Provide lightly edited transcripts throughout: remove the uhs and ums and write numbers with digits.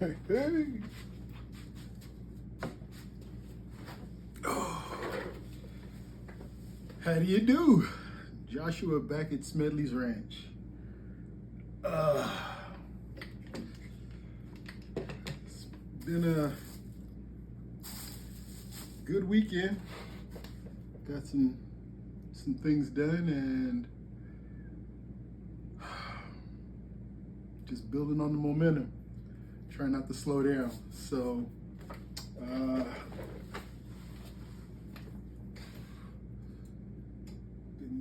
Hey. Oh. How do you do? Joshua back at Smedley's Ranch. It's been a good weekend. Got some things done and just building on the momentum. Trying not to slow down. So been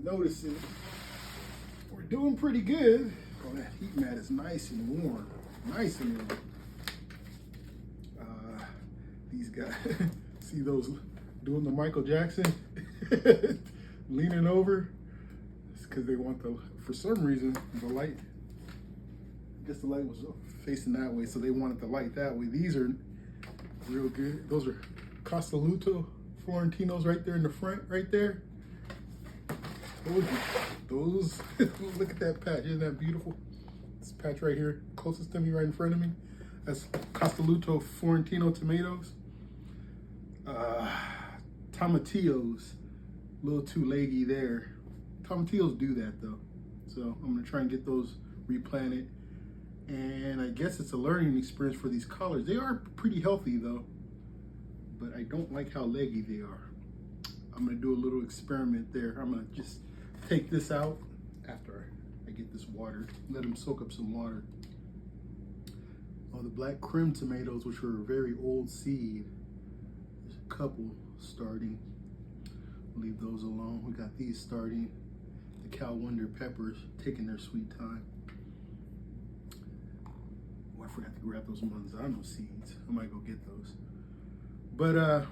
noticing we're doing pretty good. Oh, that heat mat is nice and warm. Nice and warm. These guys, see those doing the Michael Jackson? Leaning over. It's because they want for some reason, the light. I guess the light was facing that way, so they wanted the light that way. These are real good. Those are Castelluto Florentinos right there in the front, right there. Those look at that patch. Isn't that beautiful? This patch right here, closest to me, right in front of me. That's Castelluto Florentino tomatoes. Tomatillos, a little too leggy there. Tomatillos do that though. So I'm gonna try and get those replanted. And I guess it's a learning experience for these collards. They are pretty healthy though, but I don't like how leggy they are. I'm gonna do a little experiment there. I'm gonna just take this out after I get this water, let them soak up some water. Oh, the black Krim tomatoes, which were a very old seed. There's a couple starting. Leave those alone. We got these starting. The Cal Wonder peppers taking their sweet time. Oh, I forgot to grab those manzano seeds. I might go get those. But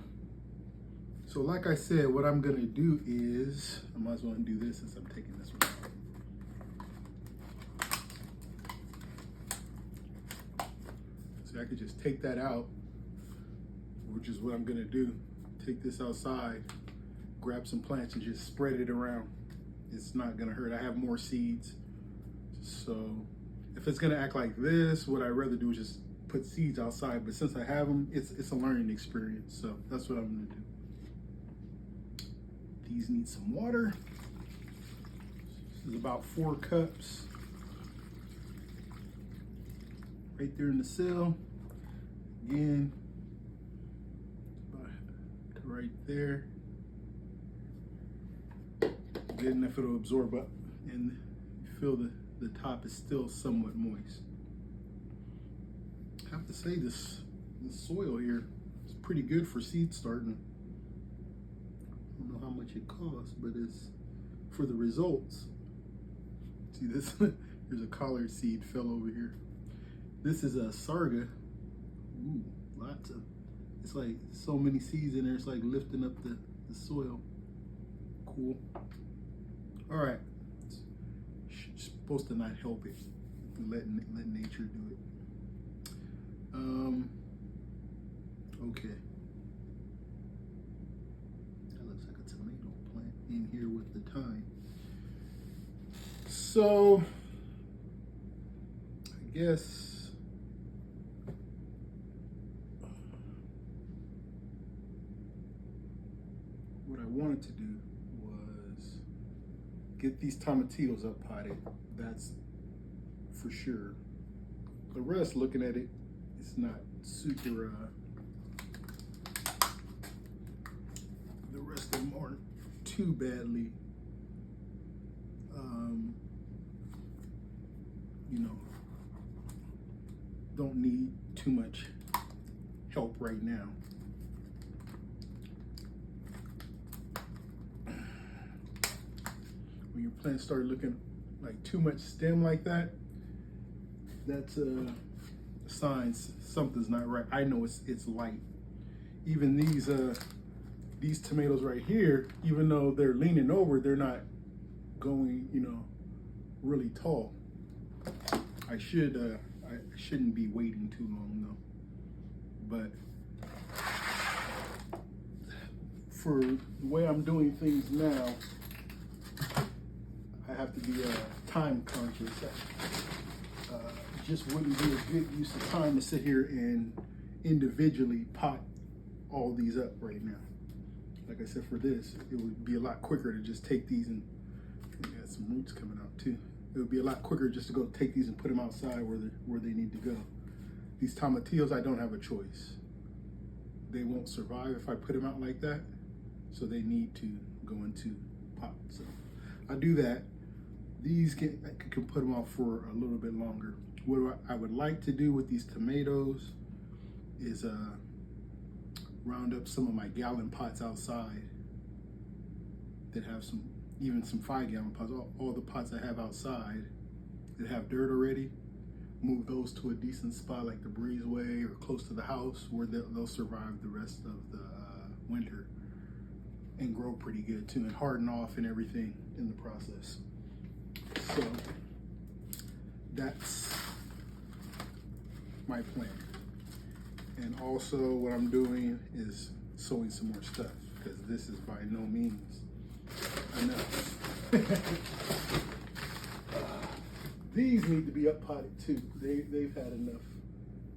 so like I said, what I'm gonna do is, I might as well do this since I'm taking this one out. So I could just take that out, which is what I'm gonna do. Take this outside, grab some plants and just spread it around. It's not gonna hurt. I have more seeds. So if it's gonna act like this, what I'd rather do is just put seeds outside. But since I have them, it's a learning experience. So that's what I'm gonna do. These need some water. This is about 4 cups. Right there in the cell. Again, right there. Good enough it'll absorb up, and you feel the top is still somewhat moist. I have to say this soil here is pretty good for seed starting. I don't know how much it costs, but it's for the results. See this? There's a collard seed fell over here. This is a sarga. Ooh, lots of. It's like so many seeds in there. It's like lifting up the soil. Cool. All right. It's supposed to not help it. Let nature do it. Okay. That looks like a tomato plant in here with the thyme. So I guess what I wanted to do was get these tomatillos up potted. That's for sure. The rest, looking at it, it's not super, the rest of them aren't too badly, you know, don't need too much help right now. When your plants start looking like too much stem like that, that's a sign something's not right. I know it's light. Even these tomatoes right here, even though they're leaning over, they're not going, you know, really tall. I shouldn't be waiting too long though. But for the way I'm doing things now, I have to be time conscious. just wouldn't be a good use of time to sit here and individually pot all these up right now. Like I said, for this, it would be a lot quicker to just take these and got some roots coming out too. It would be a lot quicker just to go take these and put them outside where they need to go. These tomatillos, I don't have a choice. They won't survive if I put them out like that, so they need to go into pots. So I do that. These I can put them out for a little bit longer. What I would like to do with these tomatoes is round up some of my gallon pots outside that have even some 5-gallon pots. All the pots I have outside that have dirt already, move those to a decent spot like the breezeway or close to the house where they'll survive the rest of the winter and grow pretty good too, and harden off and everything in the process. So that's my plan. And also what I'm doing is sowing some more stuff, because this is by no means enough. These need to be up potted too. They've had enough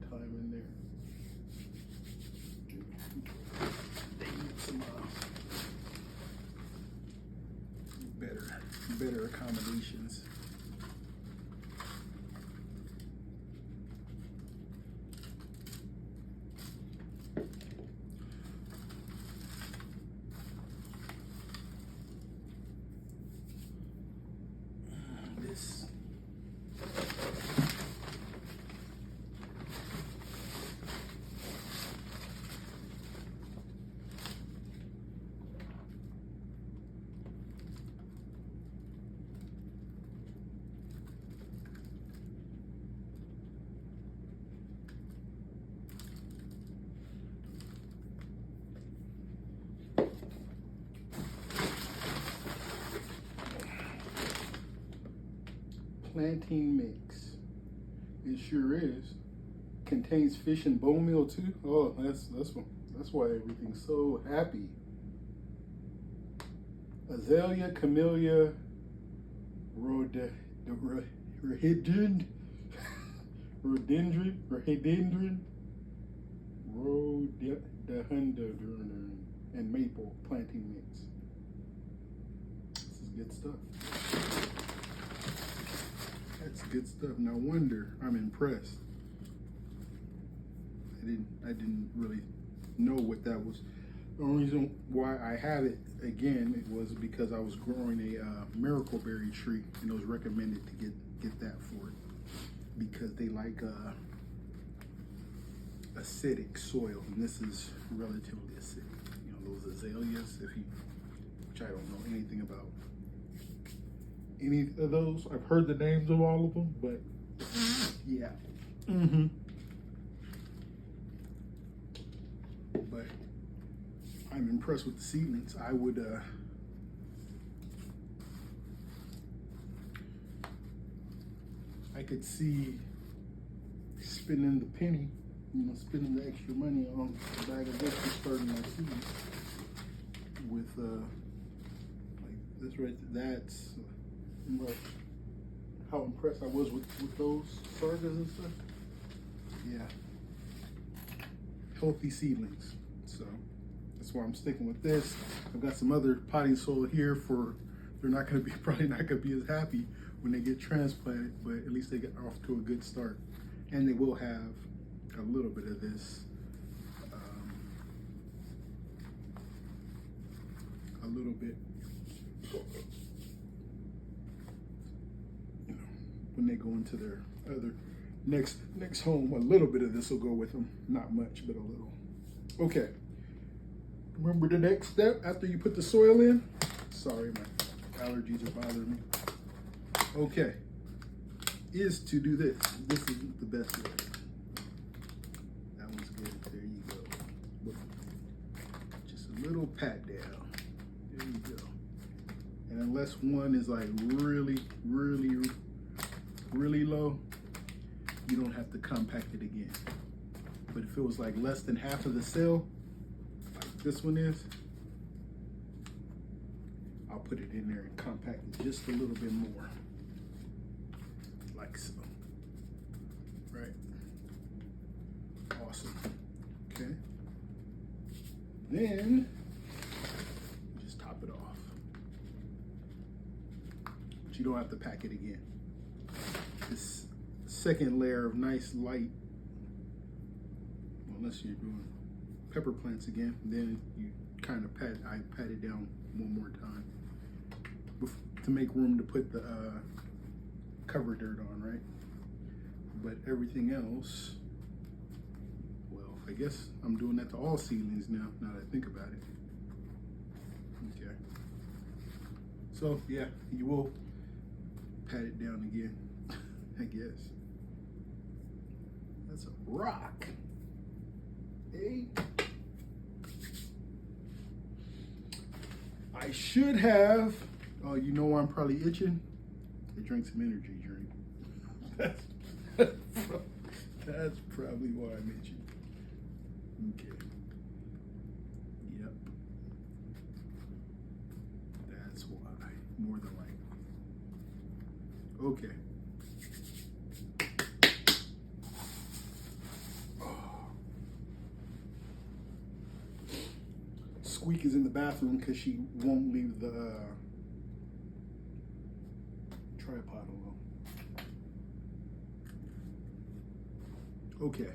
time in there. They need some better accommodations. This plantain mix. It sure is. Contains fish and bone meal too. Oh, that's why everything's so happy. Azalea, camellia, rhododendron, and maple planting mix. This is good stuff. That's good stuff. No wonder I'm impressed. I didn't really know what that was. The only reason why I have it again, it was because I was growing a miracle berry tree, and it was recommended to get that for it because they like acidic soil, and this is relatively acidic. You know, those azaleas, which I don't know anything about any of those. I've heard the names of all of them, but yeah. But I'm impressed with the seedlings. I would I could see spending the penny, spending the extra money on a bag of this and starting my seeds with like this right there. That's how impressed I was with those sargas and stuff. Yeah, healthy seedlings. So that's why I'm sticking with this. I've got some other potting soil here they're not going to be, probably not going to be as happy when they get transplanted, but at least they get off to a good start. And they will have a little bit of this, a little bit, when they go into their other next home, a little bit of this will go with them. Not much, but a little. Okay. Remember the next step after you put the soil in? Sorry, my allergies are bothering me. Okay. Is to do this. This is the best way. That one's good. There you go. Just a little pat down. There you go. And unless one is like really, really, really low, you don't have to compact it again. But if it was like less than half of the cell, like this one is, I'll put it in there and compact it just a little bit more, like so. then just top it off. But you don't have to pack it again. This second layer of nice light, unless you're doing pepper plants again, then you kind of I pat it down one more time to make room to put the cover dirt on, right? But everything else, well, I guess I'm doing that to all seedlings now that I think about it. Okay. So yeah, you will pat it down again, I guess. That's a rock. Hey. I should have, oh, you know why I'm probably itching? I drank some energy drink. That's probably why I'm itching. Okay. Yep. That's why, more than likely. Okay. Squeak is in the bathroom because she won't leave the tripod alone. Okay.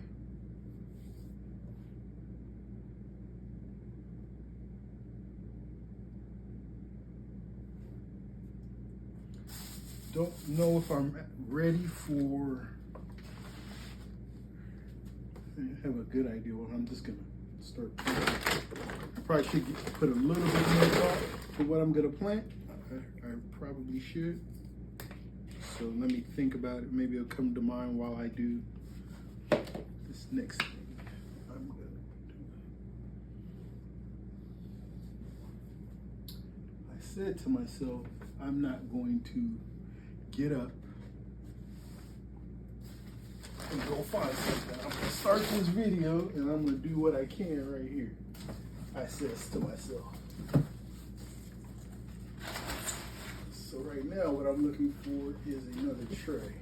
Don't know if I'm ready for, I have a good idea. Well, I'm just gonna start planting. I probably should put a little bit more thought to what I'm gonna plant. I probably should. So let me think about it. Maybe it'll come to mind while I do this next thing I'm gonna do. I said to myself, I'm not going to get up and go find something. I'm gonna start this video and I'm gonna do what I can right here. I says to myself. So right now what I'm looking for is another tray.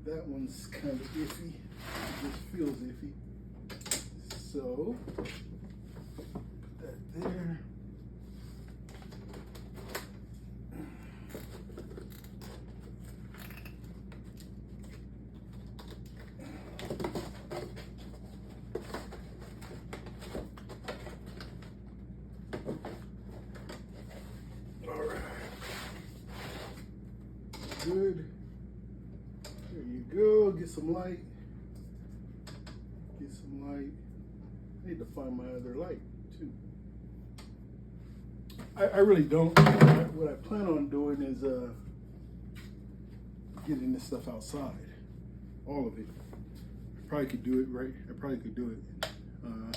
That one's kind of iffy. It just feels iffy. So put that there. Good. There you go. Get some light. Get some light. I need to find my other light too. I really don't. What I plan on doing is getting this stuff outside. All of it. I probably could do it right. I probably could do it. I'm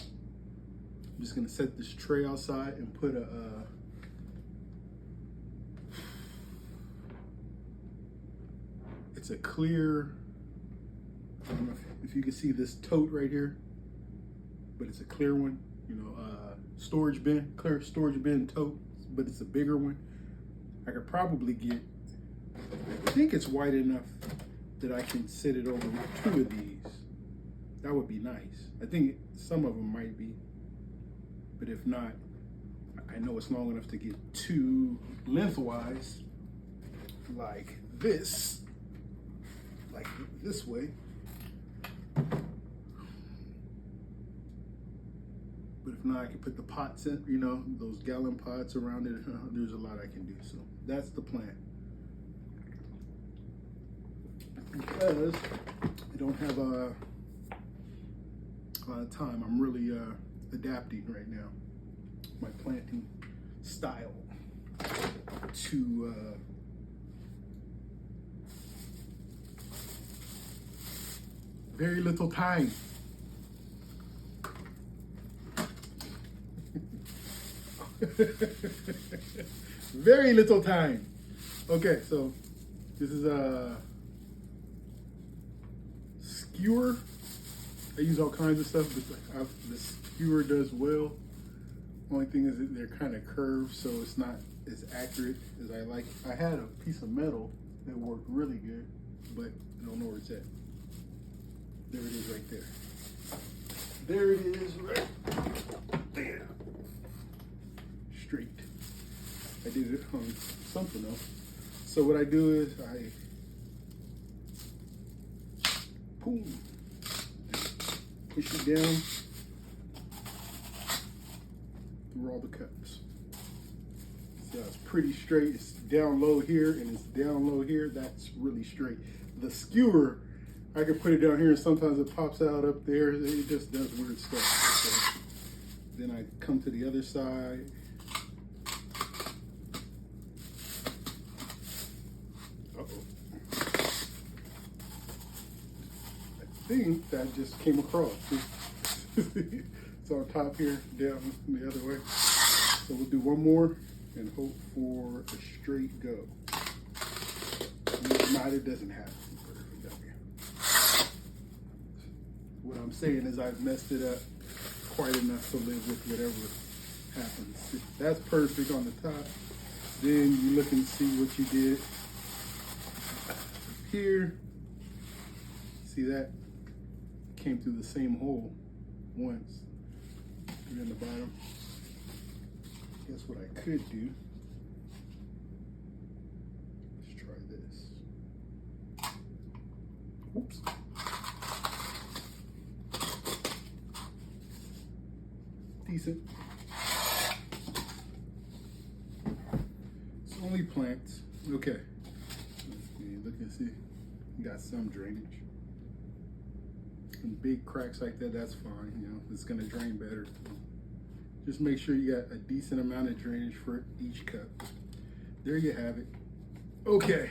just gonna set this tray outside and put a it's a clear, I don't know if you can see this tote right here, but it's a clear one, you know, storage bin, clear storage bin tote, but it's a bigger one. I could probably get, I think it's wide enough that I can sit it over two of these. That would be nice. I think some of them might be, but if not, I know it's long enough to get two lengthwise, like this. Like this way. But if not, I can put the pots in, you know, those gallon pots around it. There's a lot I can do. So that's the plan. Because I don't have a lot of time. I'm really adapting right now. My planting style to very little time. Very little time. Okay, so this is a skewer. I use all kinds of stuff, but the skewer does well. Only thing is that they're kind of curved, so it's not as accurate as I like. I had a piece of metal that worked really good, but I don't know where it's at. There it is right there. There it is right there. on something else. So what I do is I boom, push it down through all the cups. So it's pretty straight. It's down low here and it's down low here. That's really straight. The skewer, I can put it down here and sometimes it pops out up there. It just does weird stuff. So then I come to the other side. I think that just came across. It's on top here, down the other way. So we'll do one more and hope for a straight go. If not, it doesn't happen. What I'm saying is I've messed it up quite enough to live with whatever happens. If that's perfect on the top, then you look and see what you did here. See that? Came through the same hole once. And then the bottom. Guess what I could do? Let's try this. Oops. Decent. It's only plants. Okay. Look and see. Got some drainage. And big cracks like that, that's fine. You know, it's gonna drain better. Just make sure you got a decent amount of drainage for each cup. There you have it. Okay.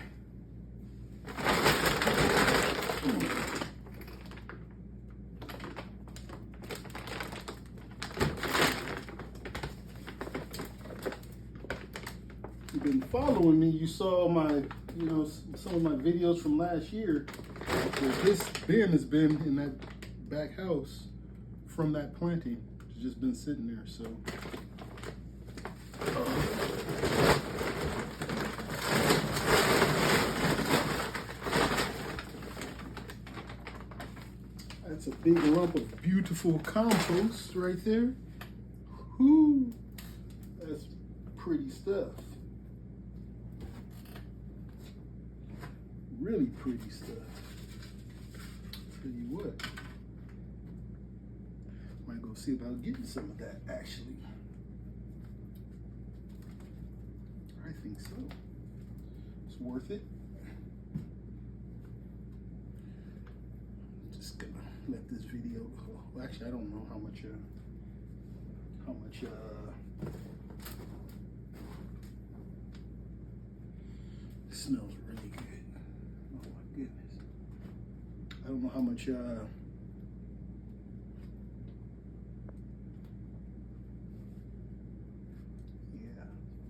You've been following me, you saw my, some of my videos from last year. This bin has been in that back house from that planting. It's just been sitting there, so. That's a big lump of beautiful compost right there. Whoo, that's pretty stuff. Really pretty stuff. Tell you what, might go see about getting some of that actually. I think so. It's worth it. Just gonna let this video go. Well, actually, I don't know how much it smells really good. Oh my goodness. I don't know how much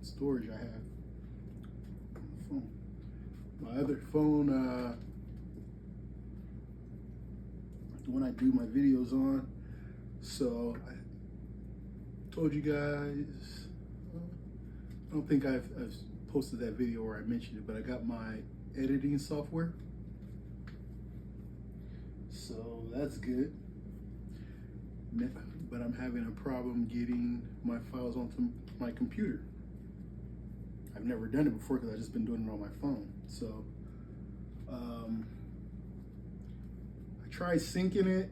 storage I have on the phone. My other phone, the one I do my videos on. So I told you guys, I don't think I've posted that video where I mentioned it, but I got my editing software. So that's good. But I'm having a problem getting my files onto my computer. I've never done it before because I've just been doing it on my phone. So I tried syncing it.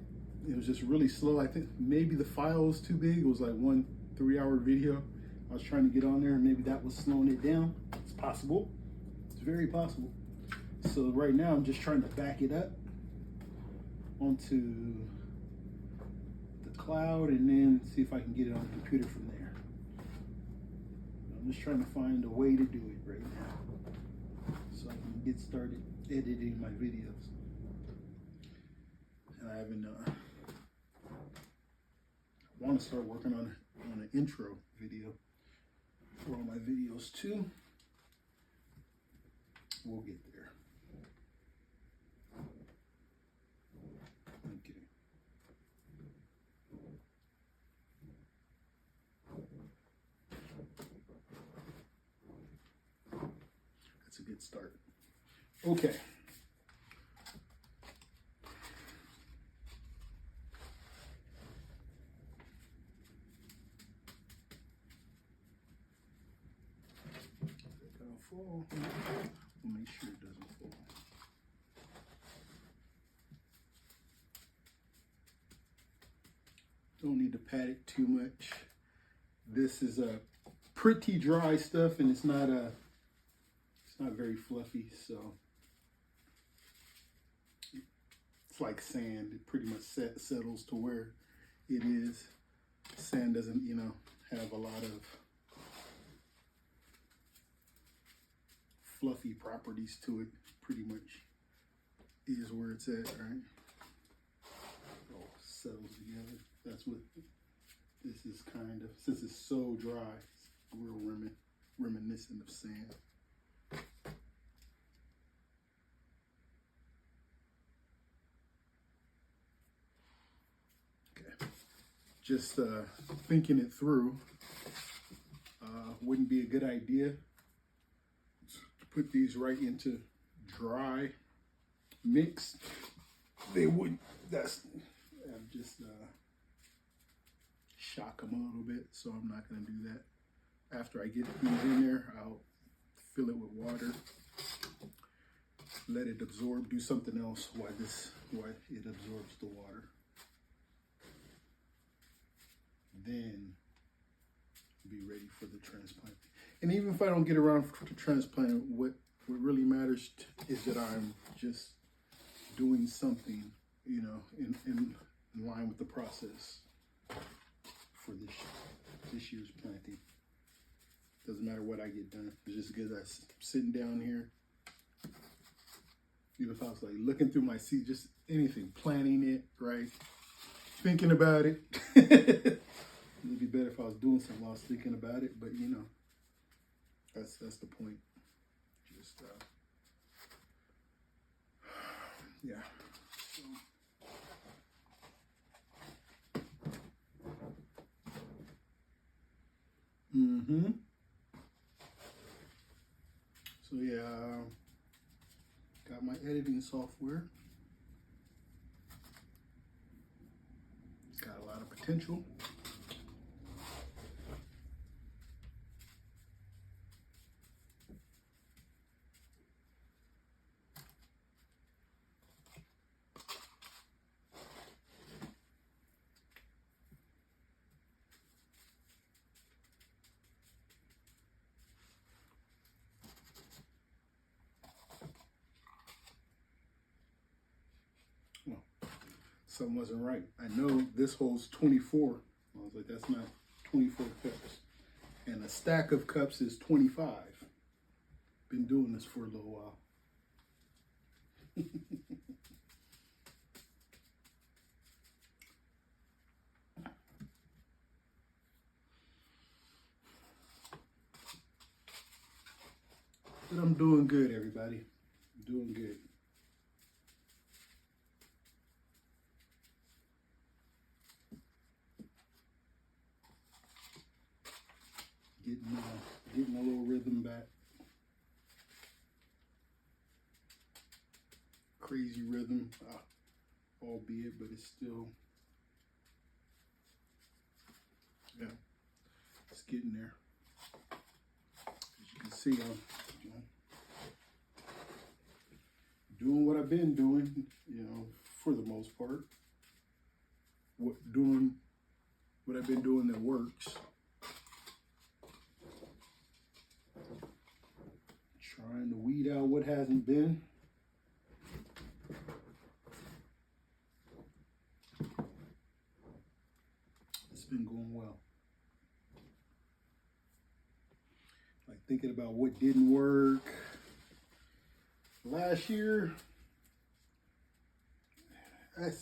It was just really slow. I think maybe the file was too big. It was like 1 3-hour video. I was trying to get on there and maybe that was slowing it down. It's possible. It's very possible. So right now I'm just trying to back it up onto the cloud and then see if I can get it on the computer from there. I'm just trying to find a way to do it right now so I can get started editing my videos. And I haven't, I want to start working on an intro video for all my videos too. We'll get there. Okay. That's a good start. Okay. fall. We'll make sure it doesn't fall. Don't need to pat it too much. This is a pretty dry stuff, and it's not very fluffy, so it's like sand. It pretty much settles to where it is. Sand doesn't, have a lot of fluffy properties to it. Pretty much is where it's at, right? All settles together. That's what this is kind of, since it's so dry, it's real reminiscent of sand. Okay, just thinking it through, wouldn't be a good idea to put these right into dry mix. They wouldn't, I'm just shock them a little bit, so I'm not going to do that. After I get these in there, I'll fill it with water, let it absorb, do something else while it absorbs the water. Then be ready for the transplant. And even if I don't get around to transplant, what really matters is that I'm just doing something, in line with the process for this year's planting. Doesn't matter what I get done. It's just because I'm sitting down here. Even if I was like looking through my seed, just anything, planning it, right? Thinking about it. It'd be better if I was doing something while I was thinking about it, but that's the point. Just yeah. So yeah, got my editing software. Got a lot of potential. Something wasn't right. I know this holds 24. I was like, that's not 24 cups. And a stack of cups is 25. Been doing this for a little while. But I'm doing good, everybody. I'm doing good. Getting a little rhythm back. Crazy rhythm, albeit, but it's still, yeah, it's getting there. As you can see, I'm doing what I've been doing, for the most part. Doing what I've been doing that works. Trying to weed out what hasn't been. It's been going well. Like thinking about what didn't work last year. It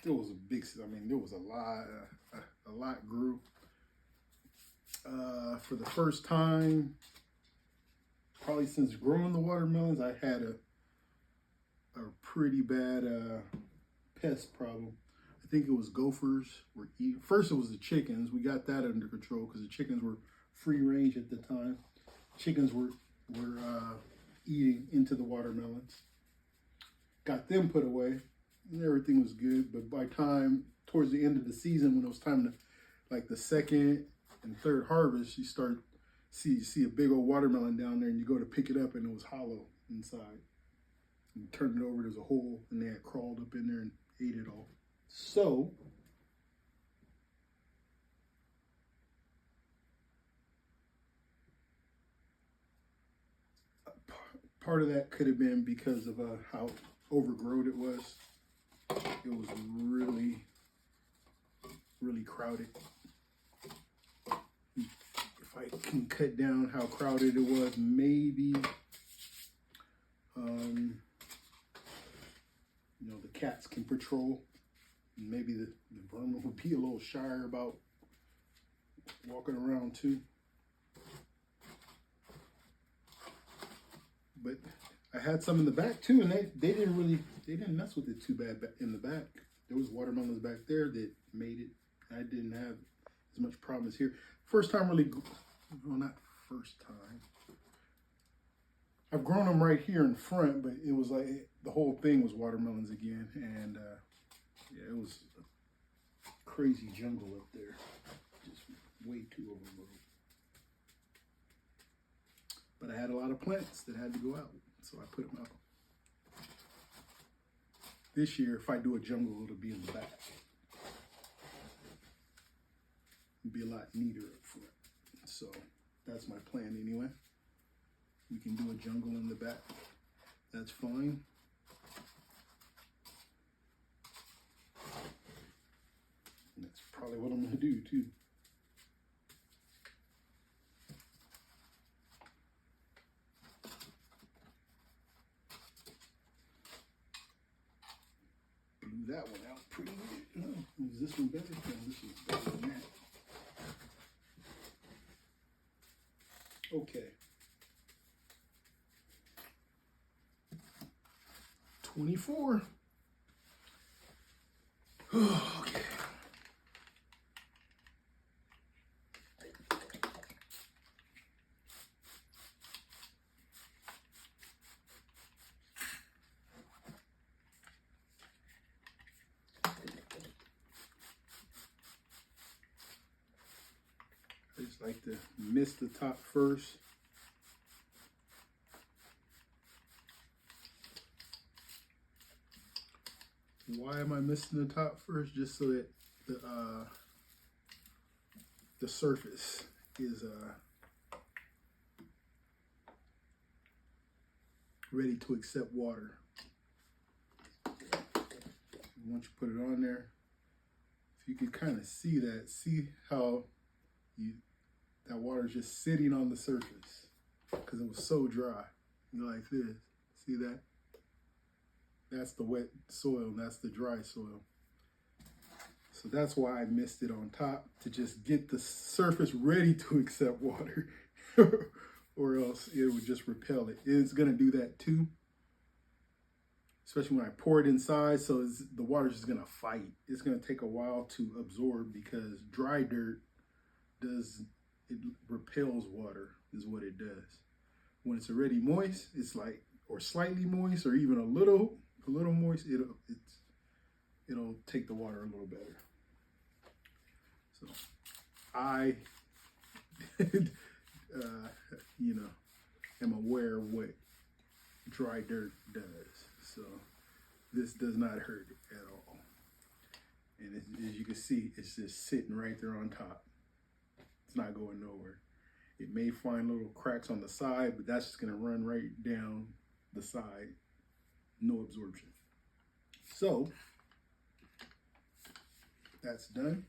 was a big. I mean, there was a lot grew. For the first time, probably since growing the watermelons, I had a pretty bad pest problem. I think it was gophers were eating. First it was the chickens. We got that under control because the chickens were free range at the time. Chickens were eating into the watermelons. Got them put away and everything was good. But by time towards the end of the season, when it was time to, like the second and third harvest, you start see a big old watermelon down there, and you go to pick it up, and it was hollow inside. And you turn it over, there's a hole, and they had crawled up in there and ate it all. So part of that could have been because of how overgrown it was. It was really, really crowded. If I can cut down how crowded it was, maybe, the cats can patrol. Maybe the vermin would be a little shyer about walking around too. But I had some in the back too, and they didn't mess with it too bad in the back. There was watermelons back there that made it. I didn't have as much problem as here. First time really, well, not first time. I've grown them right here in front, but it was like the whole thing was watermelons again, and yeah, it was a crazy jungle up there, just way too overgrown. But I had a lot of plants that had to go out, so I put them out. This year, if I do a jungle, it'll be in the back. It'll be a lot neater up front. So that's my plan anyway. We can do a jungle in the back. That's fine. And that's probably what I'm going to do too. Blew that one out pretty good. Oh, is this one better? No, this one's better than that. Okay. 24. Okay. I just like to mist the top first. Why am I misting the top first? Just so that the surface is ready to accept water. Once you put it on there, if you can kind of see that, see how that water is just sitting on the surface because it was so dry. You like this, see that? That's the wet soil, and that's the dry soil. So that's why I missed it on top, to just get the surface ready to accept water, or else it would just repel it. It's gonna do that too, especially when I pour it inside. So the water's just gonna fight. It's gonna take a while to absorb because dry dirt repels water, is what it does. When it's already moist, it's like, or slightly moist, or even a little moist, it'll take the water a little better. So I, am aware of what dry dirt does. So this does not hurt at all. And as you can see, it's just sitting right there on top. It's not going nowhere. It may find little cracks on the side, but that's just gonna run right down the side. No absorption. So that's done.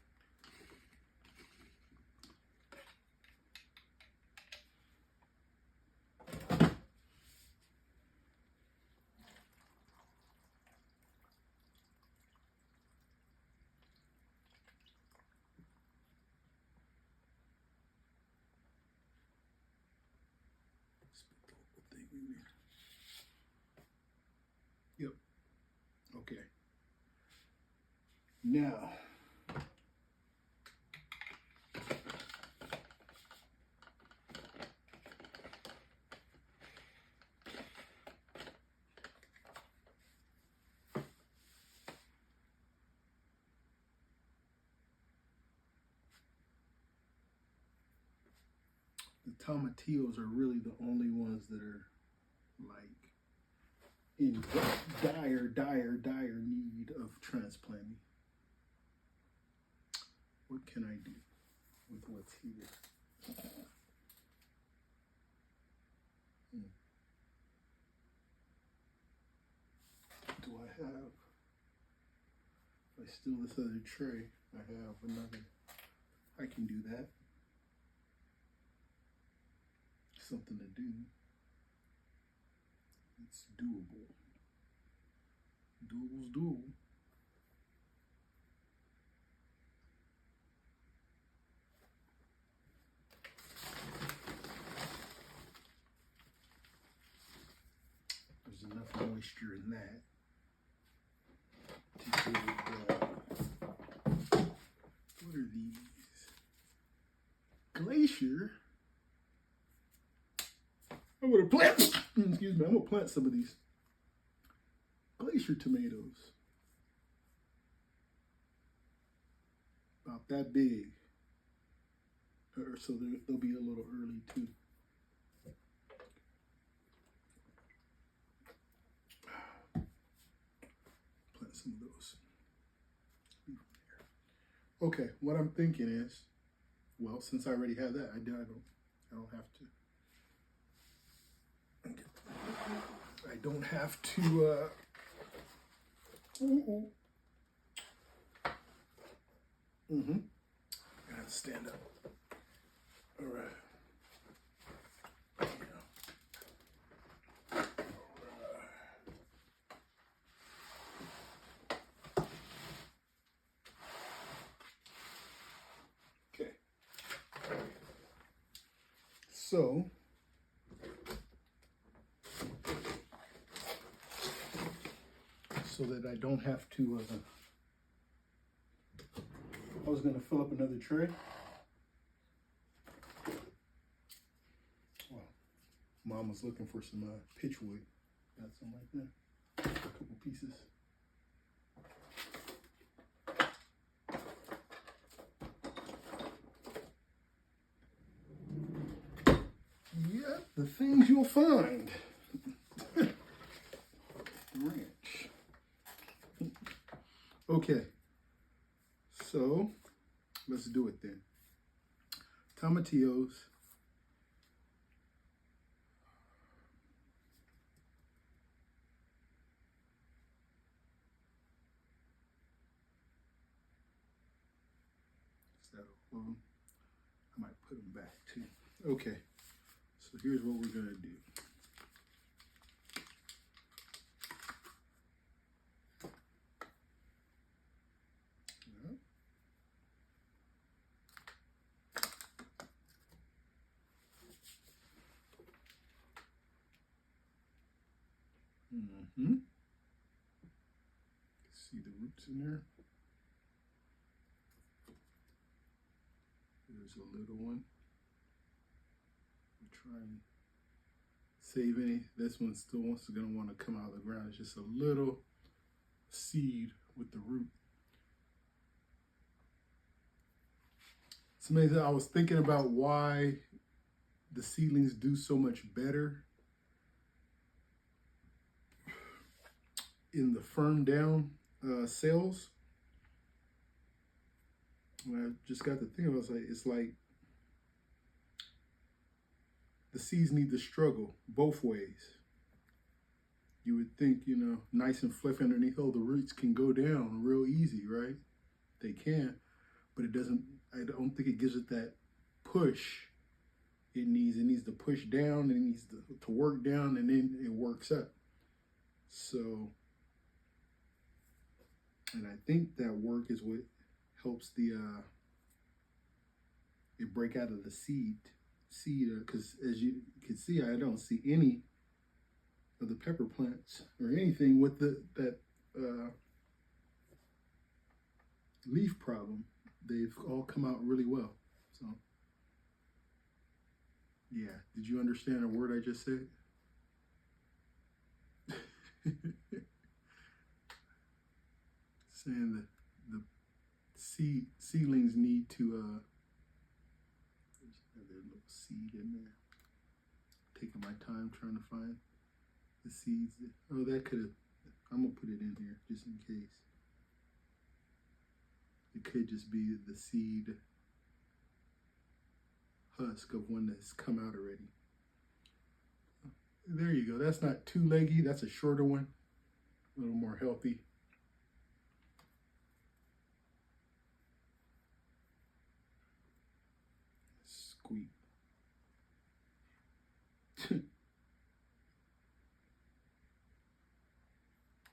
Yep. Okay. Now, The tomatillos are really the only ones that are like in dire need of transplanting. What can I do with what's here? Do I have, if I steal this other tray, I have another, I can do that. Something to do. It's doable. Doable's doable. There's enough moisture in that to give what are these? Glacier. I'm gonna plant, excuse me, I'm gonna plant some of these glacier tomatoes. About that big. So they'll be a little early too. Plant some of those. Okay, what I'm thinking is, well, since I already have that, I don't have to. I don't have to. I have to stand up. All right. Okay. So. So that I don't have to, I was going to fill up another tray. Well, Mom was looking for some pitchwood. Got some right there. A couple pieces. Yeah, the things you'll find. Ranch. Okay, so let's do it then. Tomatillos. Is that alone? I might put them back too. Okay, so here's what we're gonna do. See the roots in there? There's a little one. We'll try and save any. This one still going to want to come out of the ground. It's just a little seed with the root. It's amazing. I was thinking about why the seedlings do so much better in the firm down cells. When I just got to think, I was like, it's like the seeds need to struggle both ways. You would think, you know, nice and fluffy underneath, oh, the roots can go down real easy, right? They can, but it doesn't, I don't think it gives it that push it needs. It needs to push down, it needs to work down, and then it works up. So, and I think that work is what helps the it break out of the seed because as you can see, I don't see any of the pepper plants or anything with that leaf problem. They've all come out really well. So yeah, did you understand a word I just said? Saying that the seedlings need to seed in there. Taking my time trying to find the seeds. Oh, that could have, I'm gonna put it in here just in case. It could just be the seed husk of one that's come out already. There you go. That's not too leggy. That's a shorter one, a little more healthy. Squeak.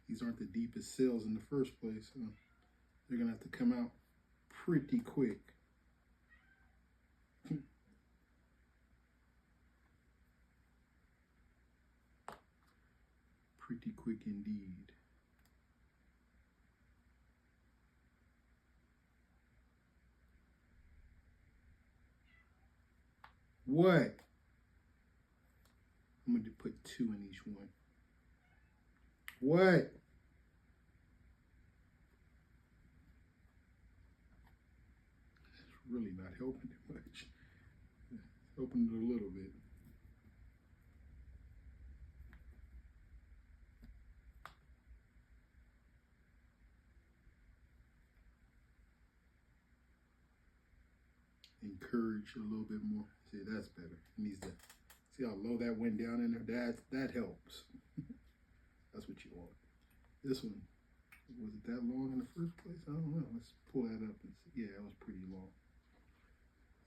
These aren't the deepest cells in the first place, so they're gonna have to come out pretty quick. Pretty quick indeed. What? I'm going to put 2 in each one. What? It's really not helping it much. It's helping it a little bit. Encourage a little bit more. See, that's better. It needs to, see how low that went down in there? That helps. That's what you want. This one, was it that long in the first place? I don't know. Let's pull that up and see. Yeah, it was pretty long.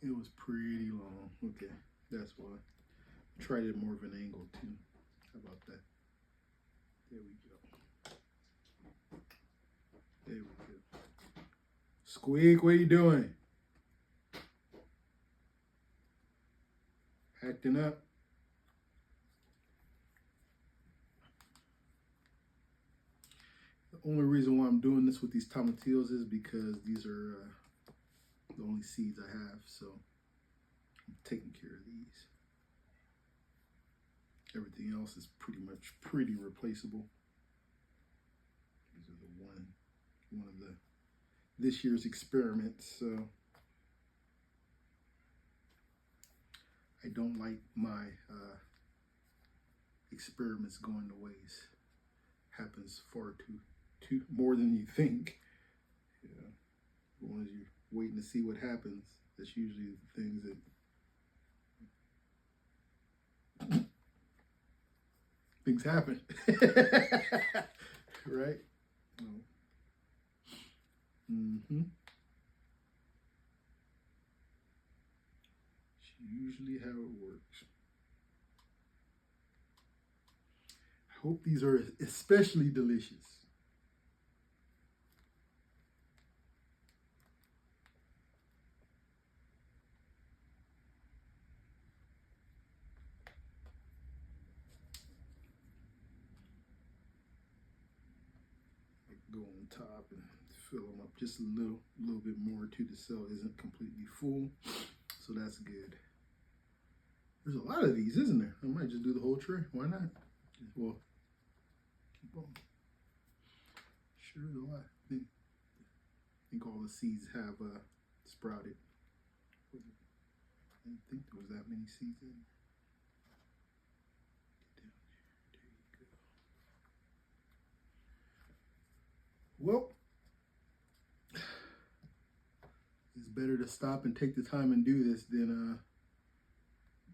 It was pretty long. Okay, that's why. Tried it more of an angle too. How about that? There we go. There we go. Squeak, what are you doing? Acting up. The only reason why I'm doing this with these tomatillos is because these are the only seeds I have, so I'm taking care of these. Everything else is pretty replaceable. These are the one of the this year's experiments, so I don't like my experiments going to waste. Happens far too more than you think. Yeah, as long as you're waiting to see what happens, that's usually the things that things happen. Right? Oh. Mm-hmm. It's usually how it works. I hope these are especially delicious. Go on top and fill them up just a little bit more too. The cell isn't completely full, so that's good. There's a lot of these, isn't there? I might just do the whole tray. Why not? Well, keep on. Sure, there's a lot. I think all the seeds have sprouted. I didn't think there was that many seeds in there. Well, it's better to stop and take the time and do this than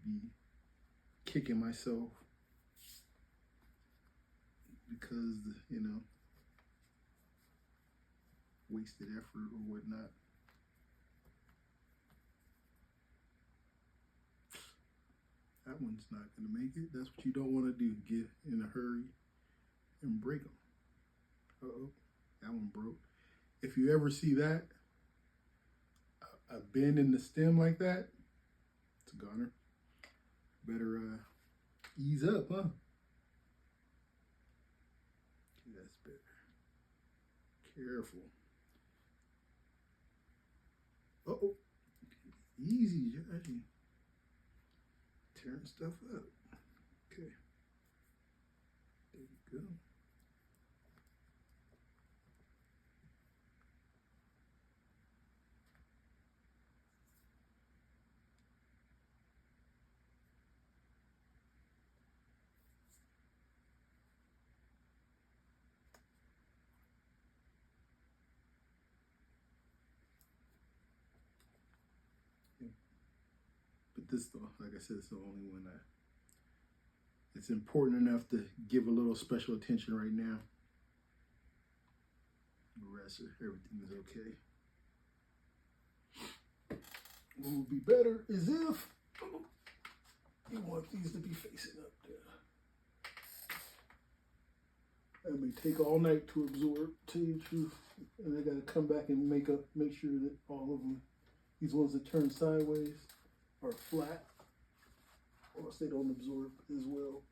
be kicking myself because, you know, wasted effort or whatnot. That one's not going to make it. That's what you don't want to do. Get in a hurry and break them. Uh-oh. That one broke. If you ever see that, a bend in the stem like that, it's a goner. Better ease up, huh? Okay, that's better. Careful. Uh-oh. Easy, Judgy. Tearing stuff up. Okay. There you go. this, like I said, it's the only one that it's important enough to give a little special attention right now. The rest of everything is okay. What would be better is if you want these to be facing up there. That may take all night to absorb, to tell you the truth. And I gotta come back and make sure that all of them, these ones that turn sideways, are flat, or else they don't absorb as well.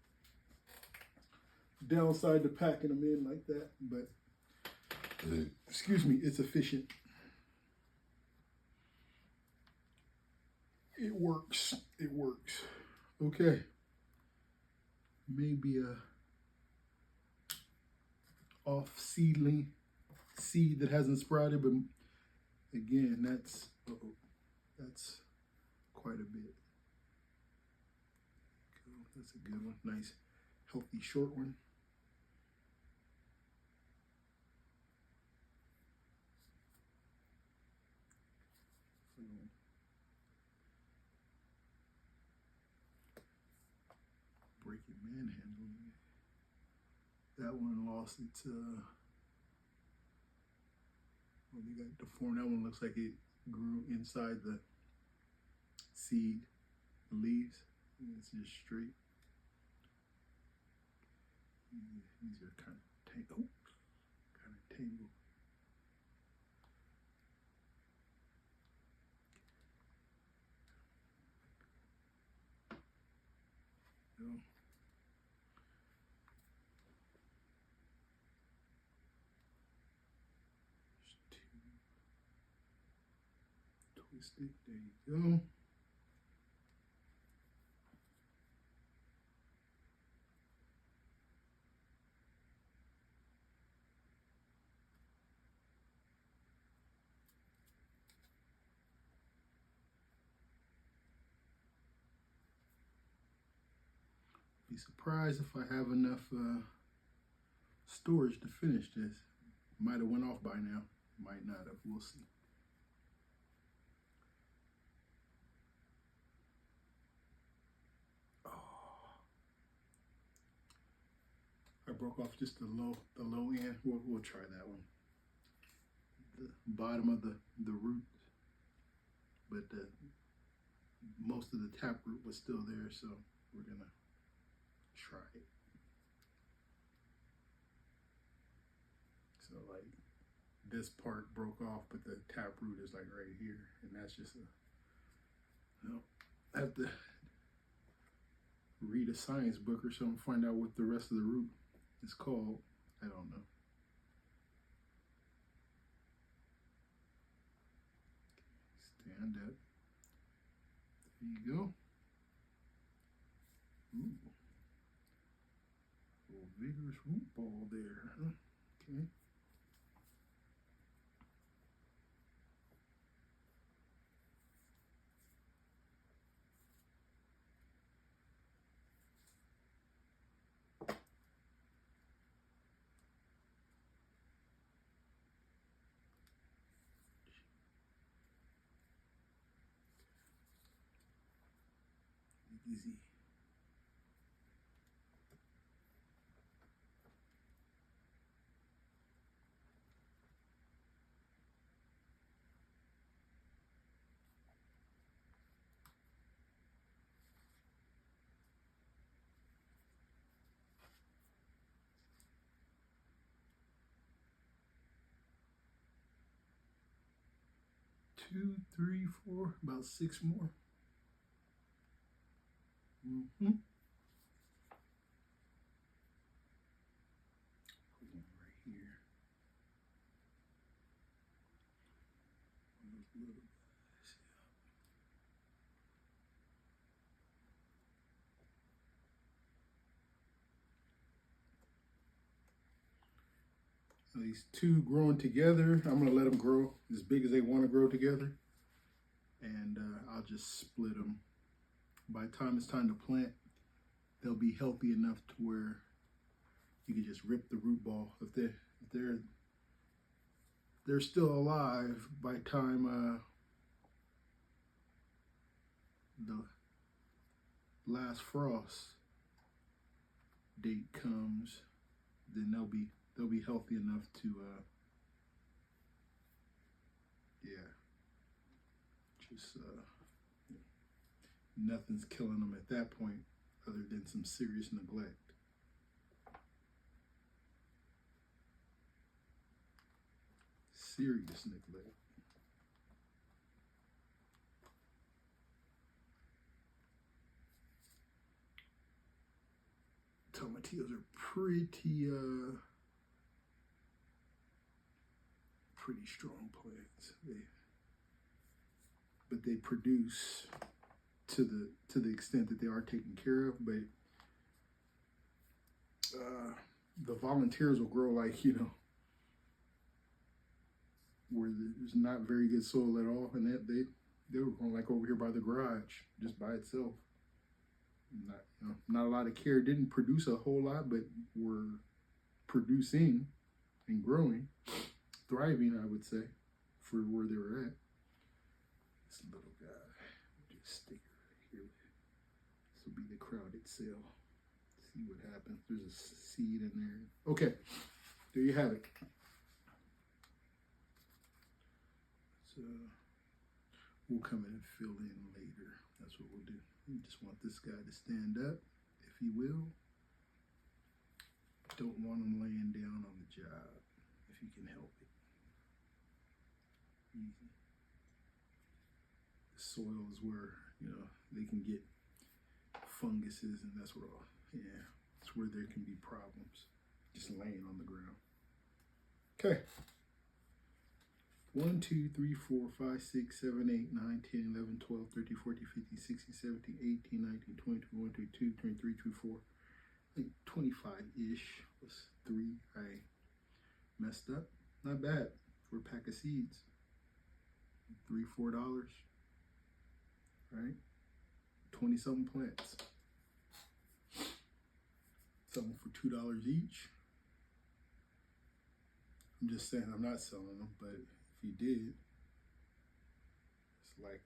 Downside to packing them in like that, but excuse me, it's efficient. It works. It works. Okay. Maybe a off seedling seed that hasn't sprouted, but again, that's quite a bit. That's a good one. Nice, healthy, short one. Breaking manhandling. That one lost its well, they got deformed. That one looks like it grew inside the seed, the leaves. It's just straight. These are kind of tangled. No. Twist it. There you go. Be surprised if I have enough storage to finish this. Might have went off by now. Might not have. We'll see. Oh. I broke off just the low end. We'll try that one. The bottom of the root, but most of the taproot was still there, so we're gonna try it. So like this part broke off, but the taproot is like right here, and that's just I have to read a science book or something, find out what the rest of the root is called. I don't know. Stand up. There you go. Ooh. Little vigorous root ball there, huh? Okay. Easy. Two, three, four, about 6 more. Mm-hmm. Right here. Those little guys. So these two growing together, I'm gonna let them grow as big as they want to grow together, and I'll just split them. By the time it's time to plant, they'll be healthy enough to where you can just rip the root ball. If they're still alive by the time last frost date comes, then they'll be healthy enough to yeah, just nothing's killing them at that point other than some serious neglect. Serious neglect. Tomatillos are pretty strong plants. But they produce to the extent that they are taken care of. But the volunteers will grow like, you know, where there's not very good soil at all, and they were growing like over here by the garage, just by itself. Not, you know, not a lot of care. Didn't produce a whole lot, but were producing and growing, thriving, I would say, for where they were at. This little guy, just stick it right here. This will be the crowded cell. See what happens. There's a seed in there. Okay, there you have it. So we'll come in and fill in later. That's what we'll do. We just want this guy to stand up, if he will. Don't want him laying down on the job, if you can help it. Easy. The soil is where, you know, they can get funguses, and that's where, that's where there can be problems, just laying on the ground. Okay. 1, 2, 3, 4, 5, 6, 7, 8, 9, 10, 11, 12, 13, 14, 15, 16, 17, 18, 19, 20, 21, 22, 23, 24, I think 25-ish was 3. I messed up. Not bad for a pack of seeds. $3, $4, right? 20-something plants. Something for $2 each. I'm just saying, I'm not selling them, but if you did, it's like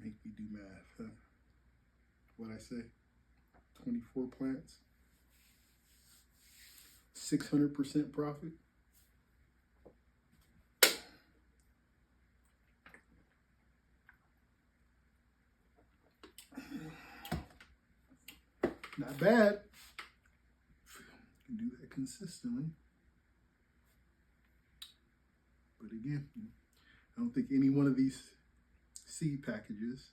make me do math, huh? What'd I say? 24 plants, 600% profit. Not bad. You can do that consistently. But again, I don't think any one of these seed packages,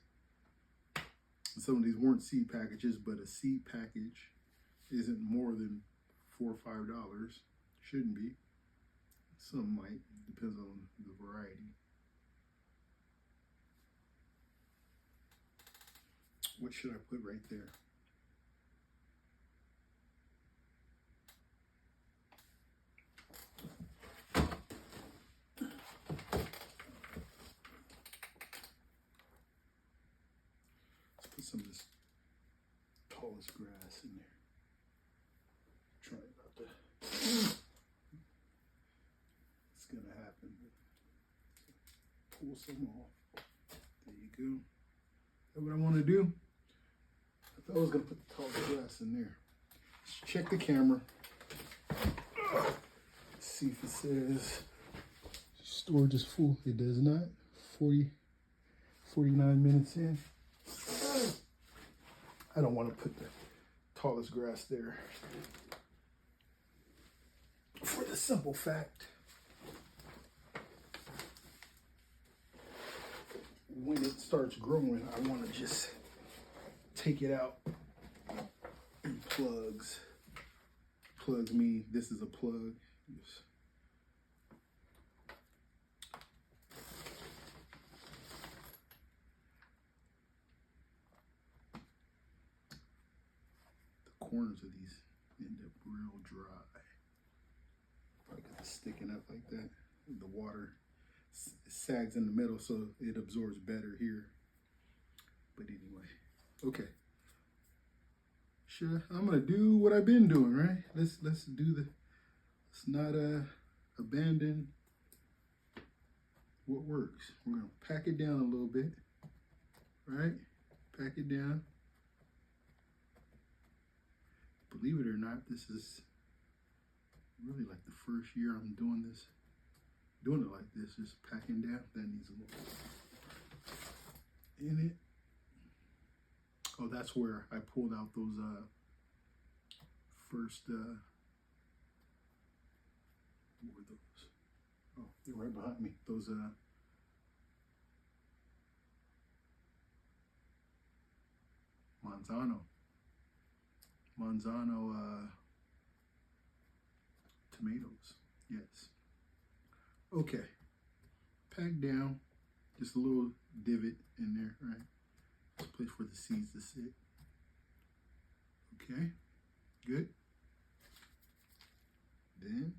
some of these weren't seed packages, but a seed package isn't more than $4 or $5. Shouldn't be. Some might, depends on the variety. What should I put right there? Some of this tallest grass in there. Try not to. It's gonna happen. Pull some off. There you go. That's what I want to do. I thought I was gonna put the tallest grass in there. Let's check the camera. See if it says storage is full. It does not. 49 minutes in. I don't want to put the tallest grass there for the simple fact when it starts growing, I want to just take it out in plugs. Plugs mean this is a plug. Just corners of these end up real dry. Probably because it's sticking up like that. The water sags in the middle, so it absorbs better here. But anyway, okay. Sure, I'm gonna do what I've been doing, right? Let's do the. Let's not abandon what works. We're going to pack it down a little bit, right? Pack it down. Believe it or not, this is really like the first year I'm doing it like this, just packing down. That needs a little in it. Oh, that's where I pulled out those first, what were those? Oh, they're right behind me. Those Manzano tomatoes. Yes. Okay. Pack down. Just a little divot in there, right? It's a place for the seeds to sit. Okay. Good. Then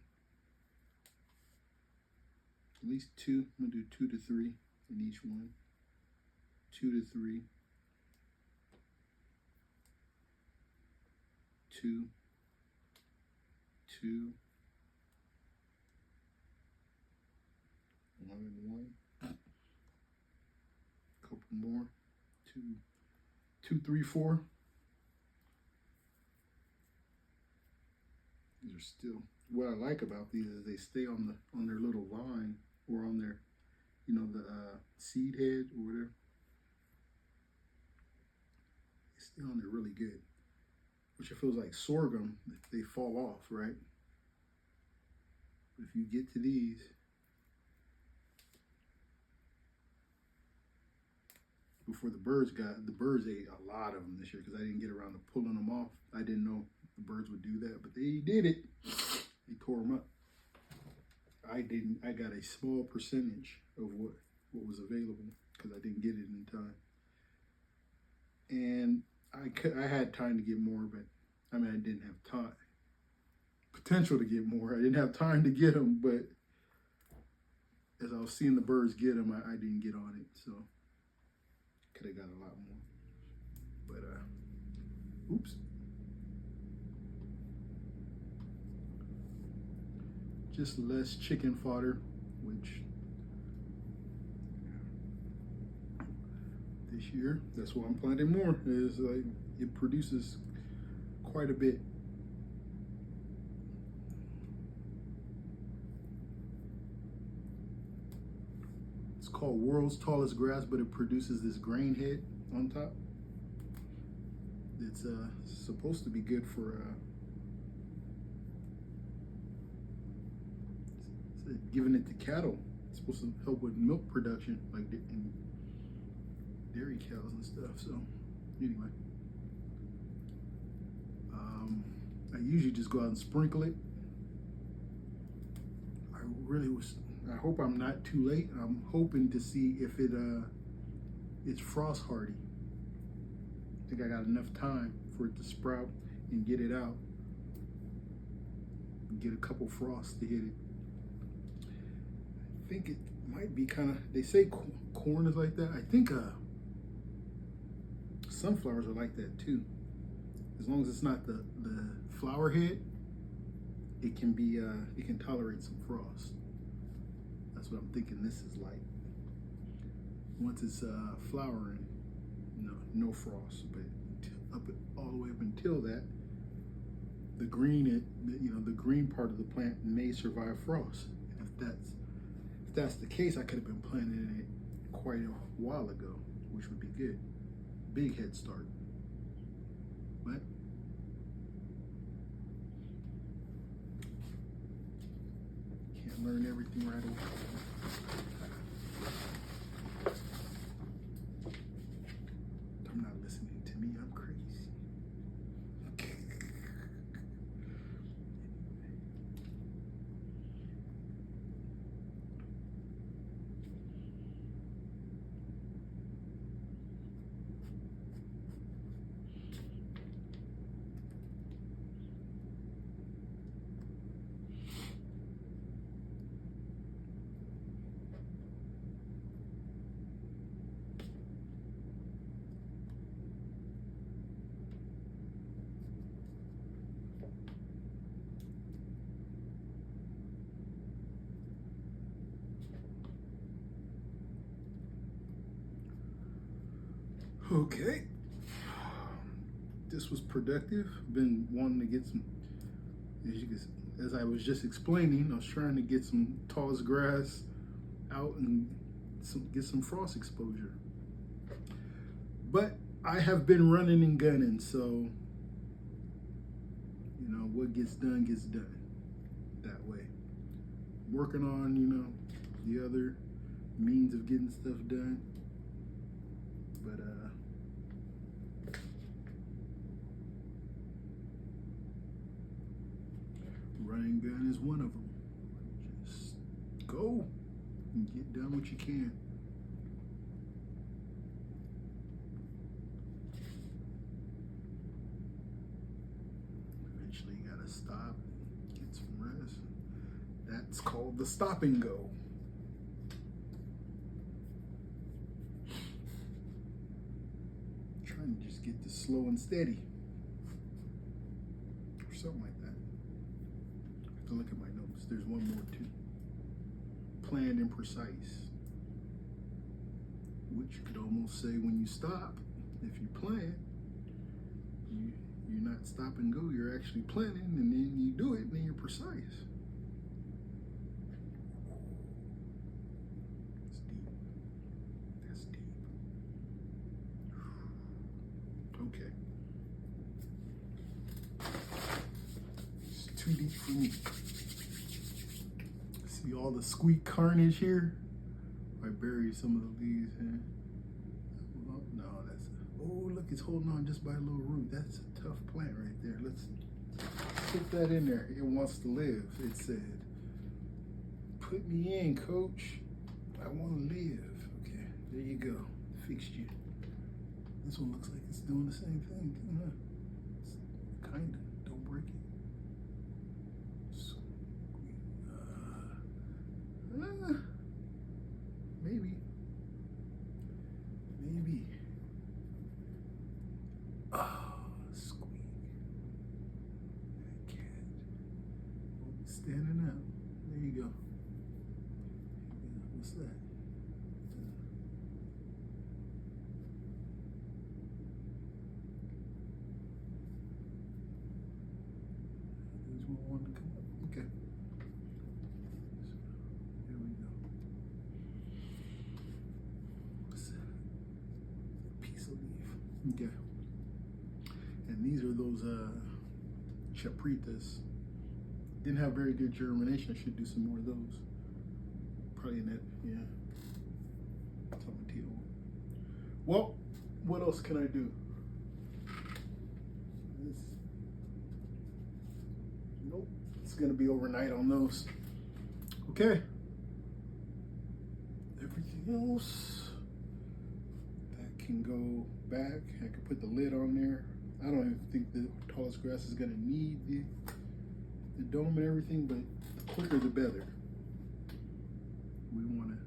at least two. I'm gonna do 2 to 3 in each one. 2 to 3. 2, 2, 1 and 1. Couple more. 2, 2, 3, 4. These are still. What I like about these is they stay on their little vine or on their, you know, the seed head or whatever. They stay on there really good. Which it feels like sorghum, they fall off, right? But if you get to these, before the birds ate a lot of them this year because I didn't get around to pulling them off. I didn't know the birds would do that, but they did it. They tore them up. I didn't. I got a small percentage of what was available because I didn't get it in time. And I had time to get more, but I mean, I didn't have time. Potential to get more. I didn't have time to get them, but as I was seeing the birds get them, I didn't get on it, so could have got a lot more. But, oops. Just less chicken fodder, which this year, that's why I'm planting more. Is like it produces quite a bit. It's called world's tallest grass, but it produces this grain head on top. It's supposed to be good for giving it to cattle. It's supposed to help with milk production, like in dairy cows and stuff. So anyway, I usually just go out and sprinkle it. I hope I'm not too late. I'm hoping to see if it's frost hardy. I think I got enough time for it to sprout and get it out and get a couple frosts to hit it. I think it might be kind of, they say corn is like that. I think sunflowers are like that too. As long as it's not the flower head, it can be it can tolerate some frost. That's what I'm thinking this is like. Once it's flowering, no frost, but all the way up until that, the green, the green part of the plant may survive frost. And if that's the case, I could have been planting it quite a while ago, which would be good. Big head start. But can't learn everything right away. I'm not listening to me, I'm crazy. Okay. This was productive. Been wanting to get some, as I was just explaining, I was trying to get some tallest grass out and get some frost exposure. But I have been running and gunning, so what gets done that way. Working on, the other means of getting stuff done. But running gun is one of them. Just go and get done what you can. Eventually you gotta stop, get some rest. That's called the stop and go. Trying to just get this slow and steady. Or something like that. I have to look at my notes. There's one more too. Planned and precise. Which you could almost say when you stop, if you plan, you're not stop and go, you're actually planning, and then you do it, and then you're precise. That's deep. That's deep. Okay. It's too deep for me. See all the squeak carnage here? I buried some of the leaves here. No, that's, oh look, it's holding on just by a little root. That's a tough plant right there. Let's put that in there. It wants to live, it said. Put me in, coach. I want to live. Okay, there you go. Fixed you. This one looks like it's doing the same thing. Kinda. Don't break it. Maybe. Oh, squeak. That cat. Oh, it's standing up. There you go. What's that? There's one wanting to come up. Okay. Here we go. What's that? Piece of leaf. Okay. And these are those chapritas. Didn't have very good germination. I should do some more of those. Probably in that, yeah. Tomatillo. Well, what else can I do? Nope. It's gonna be overnight on those. Okay. Everything else that can go back. I could put the lid on there. I don't even think the tallest grass is gonna need the dome and everything, but the quicker the better. We wanna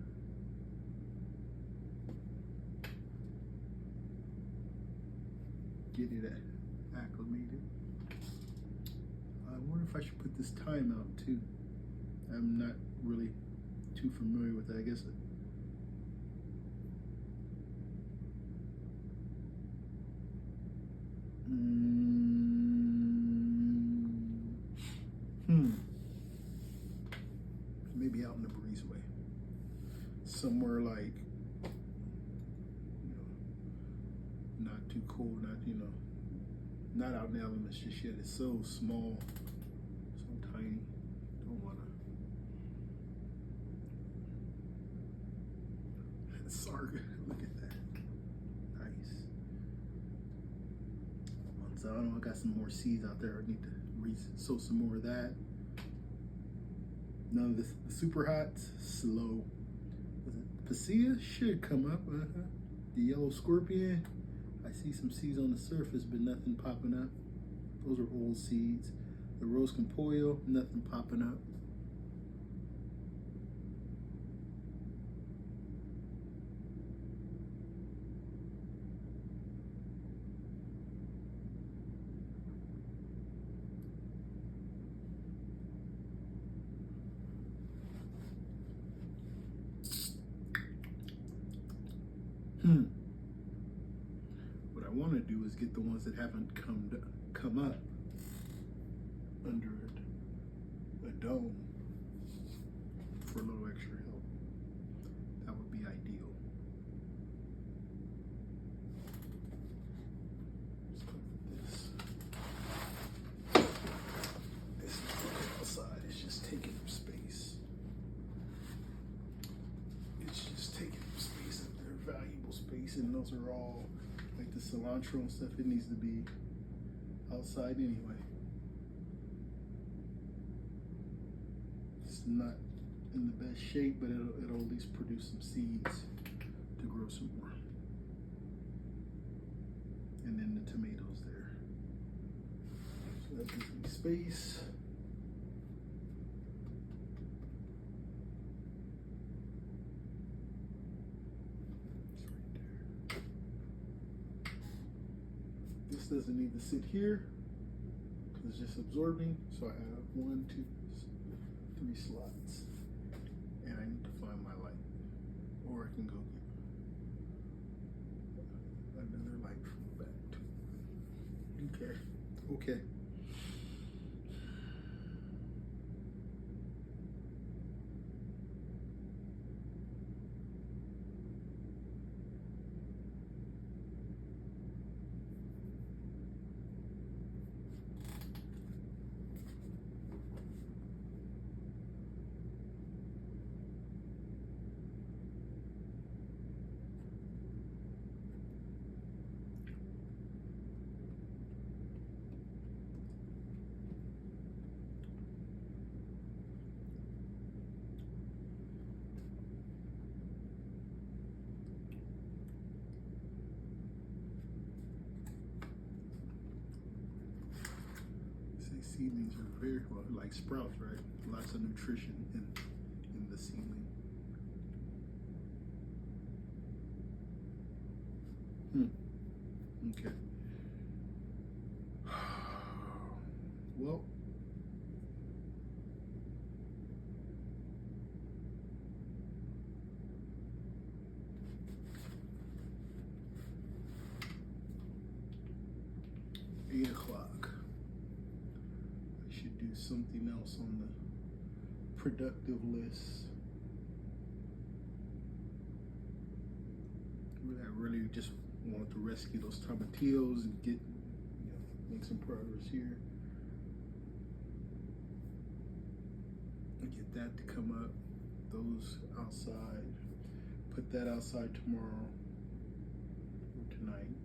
get it acclimated. I wonder if I should put this time out too. I'm not really too familiar with that. I guess maybe out in the breezeway. Somewhere like, not too cold, not out in the elements just yet. It's so small, so tiny. Don't wanna. Sorry, look at that. Nice. So I don't know, I got some more seeds out there. I need to sow some more of that. None of this, the super hot, slow. Pasilla should come up. The yellow scorpion. I see some seeds on the surface, but nothing popping up. Those are old seeds. The rose compollo, nothing popping up. do is get the ones that haven't come up under a dome for a little extra help. That would be ideal. Let's go with this. This is outside. It's just taking up space. It's just taking up space, and they're valuable space, and those are all like the cilantro and stuff. It needs to be outside anyway. It's not in the best shape, but it'll at least produce some seeds to grow some more. And then the tomatoes there. So that gives me space. It's right there. This doesn't need to sit here because it's just absorbing. So I have 1, 2, 3 slots. And I need to find my light. Or I can go get another light from the back too. Okay. Okay. Seedlings are very well, like sprouts, right? Lots of nutrition in the seedling. Okay. Well, eight o'clock. I should do something else on the productive list. I really just wanted to rescue those tomatillos and get, make some progress here. Get that to come up. Those outside. Put that outside tomorrow or tonight.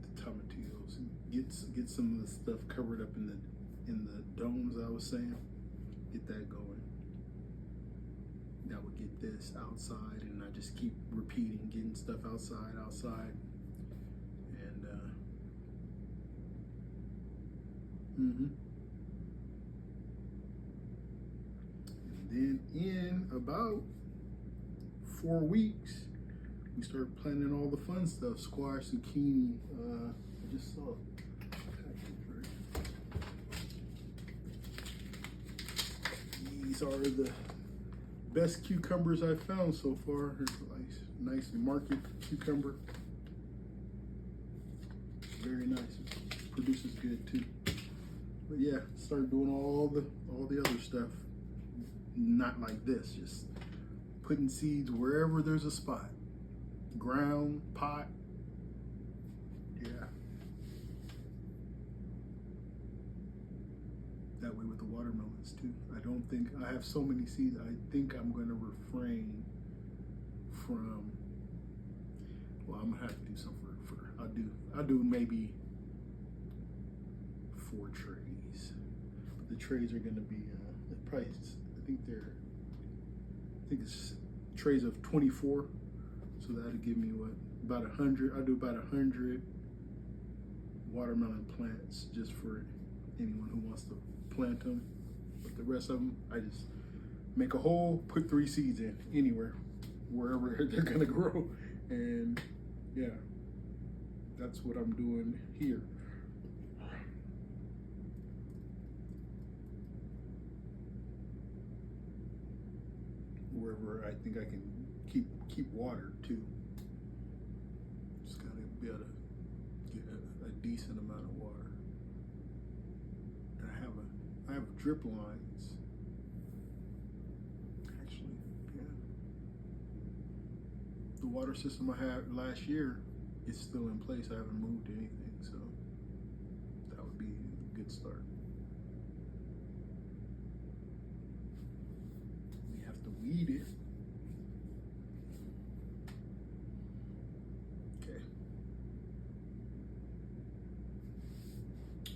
The tomatillos. Get some of the stuff covered up in the domes I was saying. Get that going. That would get this outside, and I just keep repeating, getting stuff outside, and and then in about 4 weeks, we start planting all the fun stuff: squash, zucchini. I just saw a package, right? These are the best cucumbers I've found so far. Here's a nice market cucumber. Very nice. Produces good too. But yeah, start doing all the other stuff. Not like this, just putting seeds wherever there's a spot. Ground, pot. Yeah. That way with the watermelons too. I have so many seeds, I think I'm gonna refrain from, well, I'm gonna have to do something for I'll do maybe 4 trays. But the trays are gonna be, the price, I think it's trays of 24. So that'll give me what, about 100. I'll do about 100 watermelon plants just for anyone who wants to plant them. But the rest of them, I just make a hole, put 3 seeds in anywhere, wherever they're gonna grow. And yeah, that's what I'm doing here. Wherever I think I can keep water too. Just gotta be able to decent amount of water. And I have drip lines. Actually, yeah. The water system I had last year is still in place. I haven't moved anything, so that would be a good start. We have to weed it. Okay.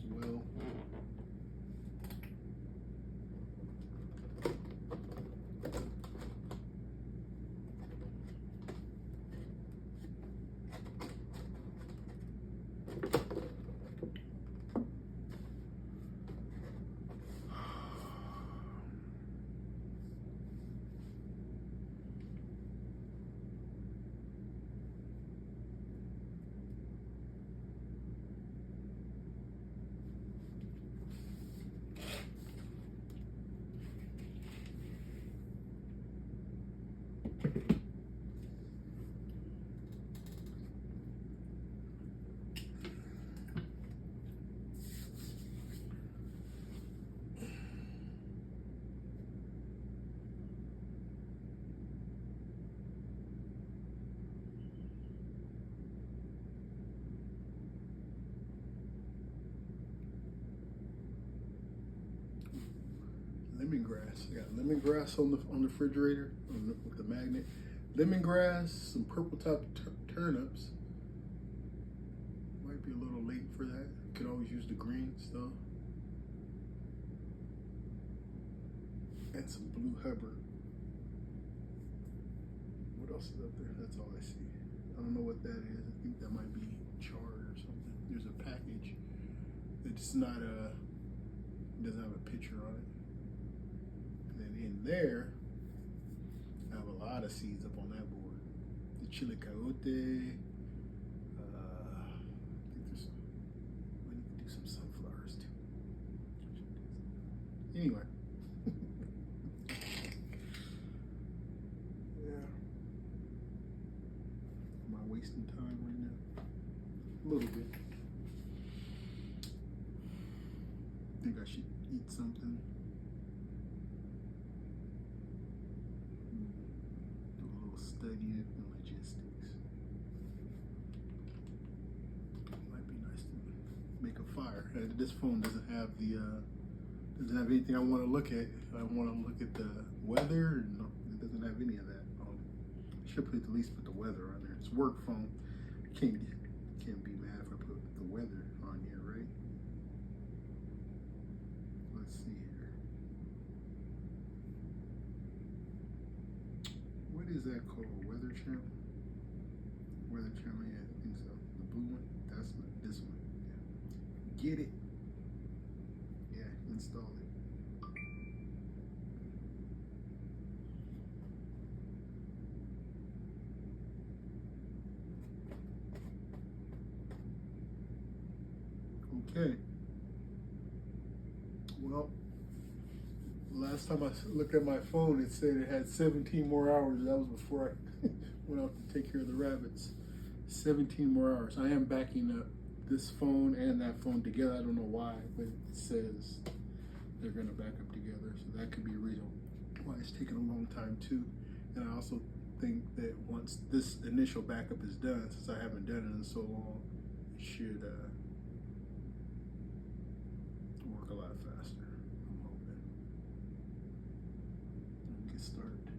Well, lemongrass. I got lemongrass on the refrigerator with the magnet. Lemongrass, some purple top turnips. Might be a little late for that. Could always use the greens though. And some blue Hubbard. What else is up there? That's all I see. I don't know what that is. I think that might be chard or something. There's a package. It's not doesn't have a picture on it. And then in there, I have a lot of seeds up on that board. The chile coyote. I think there's I need to do some sunflowers too. Anyway. Yeah. Am I wasting time right now? A little bit. Think I should eat something. Do a little study in logistics. Might be nice to make a fire. This phone doesn't have doesn't have anything I want to look at. I want to look at the weather. No, it doesn't have any of that on it. I should at least put the weather on there. It's a work phone. Can't be mad if I put the weather on here, right? Let's see here. What is that called? Weather channel? Weather channel, yeah, I think so. The blue one? That's this one. Yeah. Get it. Yeah, install it. Okay. Well, last time I looked at my phone, it said it had 17 more hours. That was before I went out to take care of the rabbits. 17 more hours. I am backing up this phone and that phone together. I don't know why, but it says they're going to back up together. So that could be a reason why it's taking a long time too. And I also think that once this initial backup is done, since I haven't done it in so long, it should work a lot faster. I'm hoping. Get started.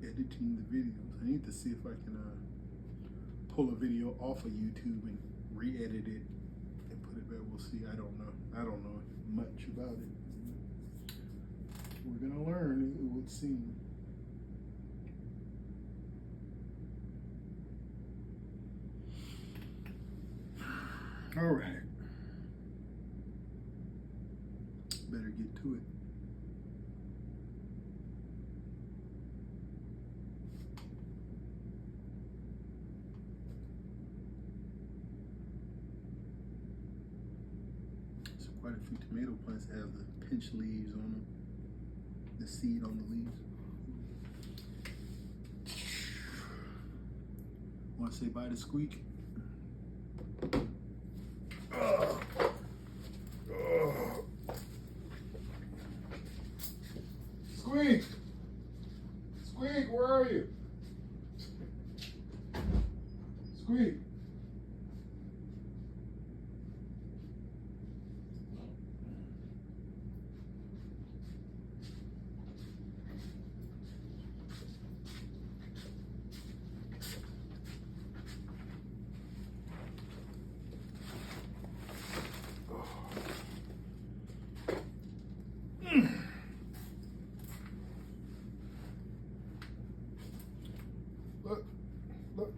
Editing the videos. I need to see if I can pull a video off of YouTube and re-edit it and put it back. We'll see. I don't know. I don't know much about it. We're gonna learn, it would seem. All right. Better get to it. So quite a few tomato plants have the pinch leaves on them, the seed on the leaves. Want to say bye to Squeak? Squeak! Squeak, where are you? Squeak! Look, look.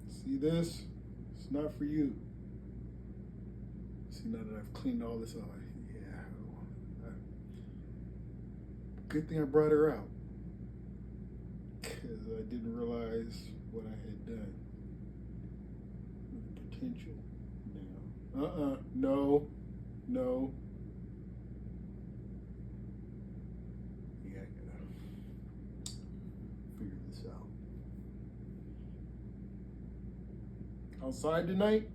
See this? It's not for you. See, now that I've cleaned all this off, yeah. Good thing I brought her out. Because I didn't realize what I had done. Potential now. No. No. Yeah, I gotta figure this out. Outside tonight?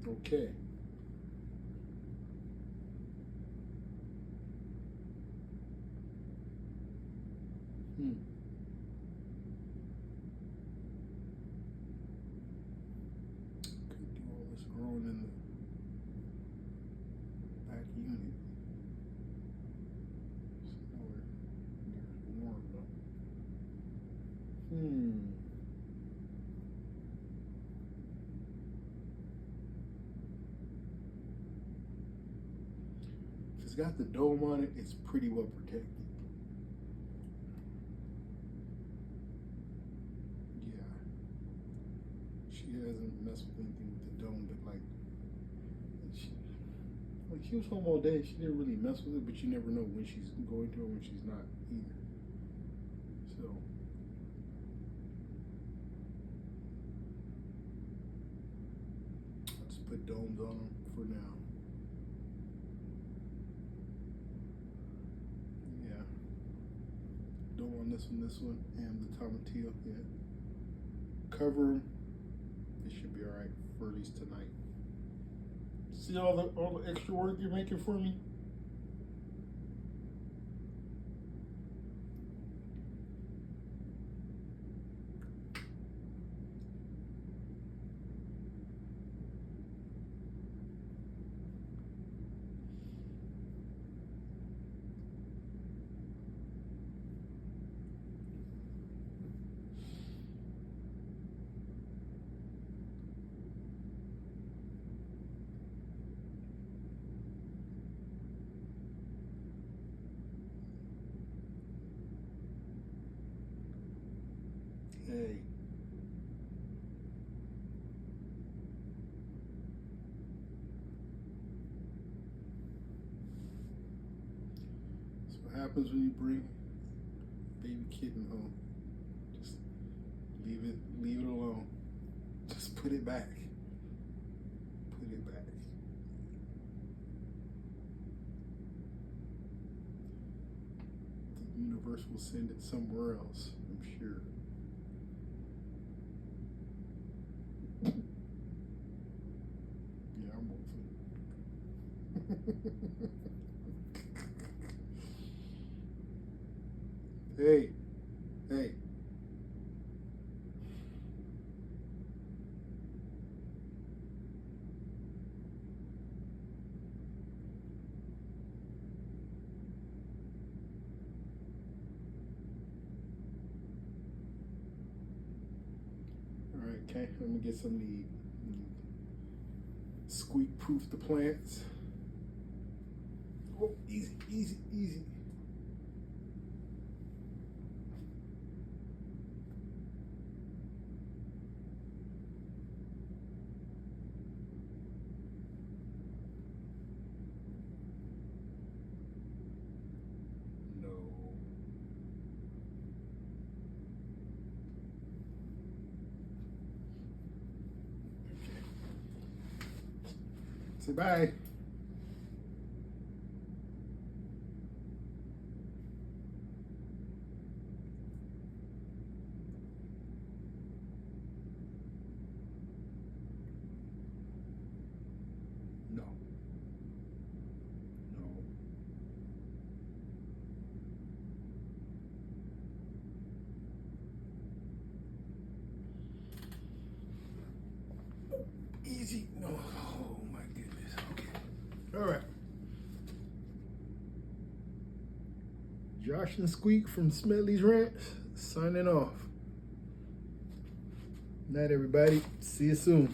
Okay. Could do all this growing in the back unit. Somewhere near warm though. If it's got the dome on it, it's pretty well protected. Yeah. She hasn't messed with anything with the dome, but like she was home all day. She didn't really mess with it, but you never know when she's going to or when she's not either. So I'll just put domes on them for now. Yeah. Dome on this one, and the tomatillo. Yeah. Cover them. It should be all right for at least tonight. See all the extra work you're making for me? Hey. That's what happens when you bring baby kitten home. Just leave it alone. Just put it back. Put it back. The universe will send it somewhere else, I'm sure. Yeah, I'm wolfing. Hey. All right, okay, let me get some to eat. Squeak proof the plants. Oh, easy. Say bye. No. No. Easy. No. Oh my goodness. Okay. All right. Josh and Squeak from Smedley's Ranch signing off. Night, everybody. See you soon.